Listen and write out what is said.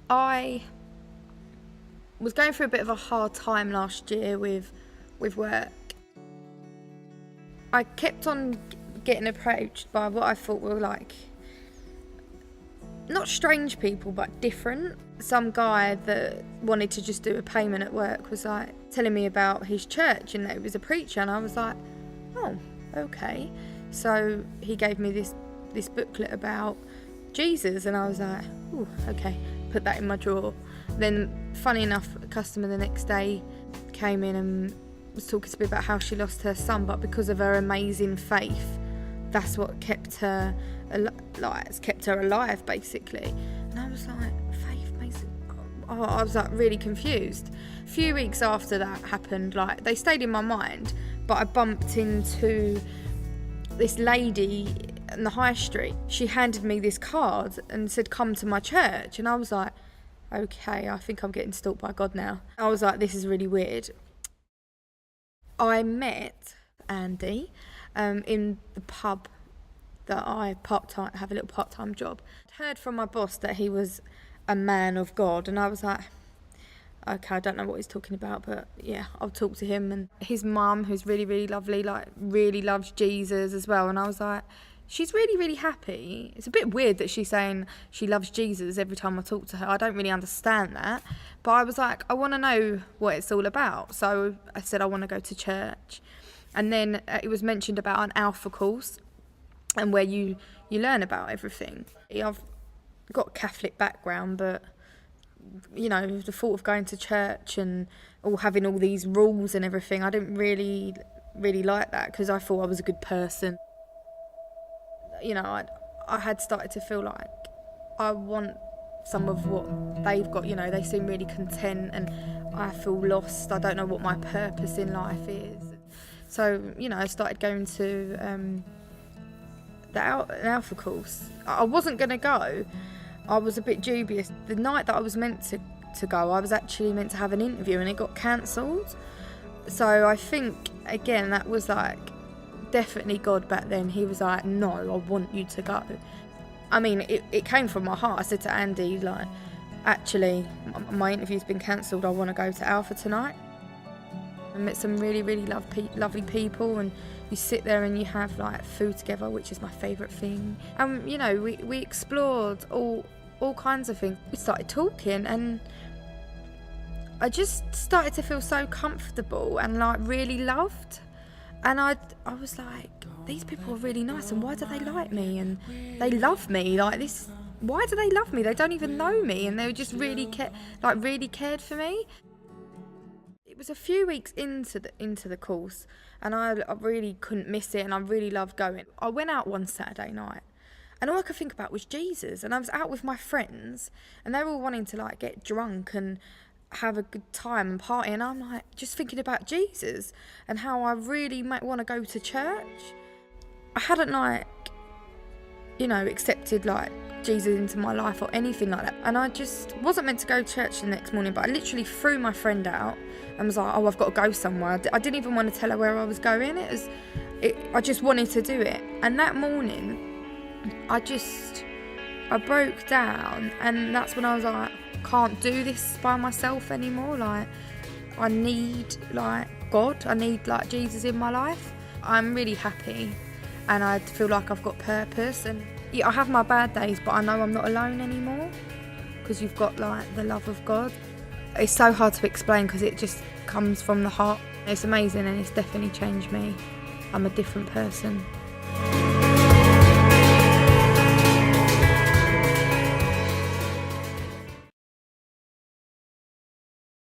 I was going through a bit of a hard time last year with work. I kept on getting approached by what I thought were like, not strange people, but different. Some guy that wanted to just do a payment at work was like telling me about his church and that it was a preacher, and I was like, oh, okay. So he gave me this booklet about Jesus, and I was like, oh, okay, put that in my drawer. Then, funny enough, a customer the next day came in and was talking to me about how she lost her son, but because of her amazing faith, that's what kept her alive, basically. And I was like, faith, basically. Oh, I was like really confused. A few weeks after that happened, like they stayed in my mind, but I bumped into this lady in the high street. She handed me this card and said, come to my church. And I was like, okay, I think I'm getting stalked by God now. I was like, this is really weird. I met Andy in the pub that I have a little part-time job. I'd heard from my boss that he was a man of God, and I was like, okay, I don't know what he's talking about, but yeah, I'll talk to him. And his mum, who's really, really lovely, like really loves Jesus as well. And I was like, she's really, really happy. It's a bit weird that she's saying she loves Jesus every time I talk to her. I don't really understand that. But I was like, I want to know what it's all about. So I said, I want to go to church. And then it was mentioned about an Alpha course, and where you learn about everything. I've got a Catholic background, but you know, the thought of going to church and having all these rules and everything, I didn't really like that, because I thought I was a good person. You know, I had started to feel like I want some of what they've got. You know, they seem really content, and I feel lost. I don't know what my purpose in life is. So, you know, I started going to an Alpha course. I wasn't going to go. I was a bit dubious. The night that I was meant to go, I was actually meant to have an interview, and it got cancelled. So I think, again, that was like definitely God back then. He was like, no, I want you to go. I mean, it came from my heart. I said to Andy, like, actually, my interview's been cancelled. I want to go to Alpha tonight. I met some really, really lovely people, and you sit there and you have like food together, which is my favourite thing. And you know, we explored all kinds of things. We started talking, and I just started to feel so comfortable and like really loved. And I was like, these people are really nice, and why do they like me? And they love me like this. Why do they love me? They don't even know me, and they were just really cared for me. It was a few weeks into the course, and I really couldn't miss it, and I really loved going. I went out one Saturday night, and all I could think about was Jesus. And I was out with my friends, and they were all wanting to like get drunk and have a good time and party, and I'm like just thinking about Jesus and how I really might want to go to church. I hadn't like, you know, accepted like Jesus into my life or anything like that, and I just wasn't meant to go to church the next morning, but I literally threw my friend out and was like, oh, I've got to go somewhere. I didn't even want to tell her where I was going. I just wanted to do it. And that morning I broke down, and that's when I was like, can't do this by myself anymore. Like, I need like God, I need like Jesus in my life. I'm really happy, and I feel like I've got purpose. And yeah, I have my bad days, but I know I'm not alone anymore, because you've got like the love of God. It's so hard to explain because it just comes from the heart. It's amazing, and it's definitely changed me. I'm a different person.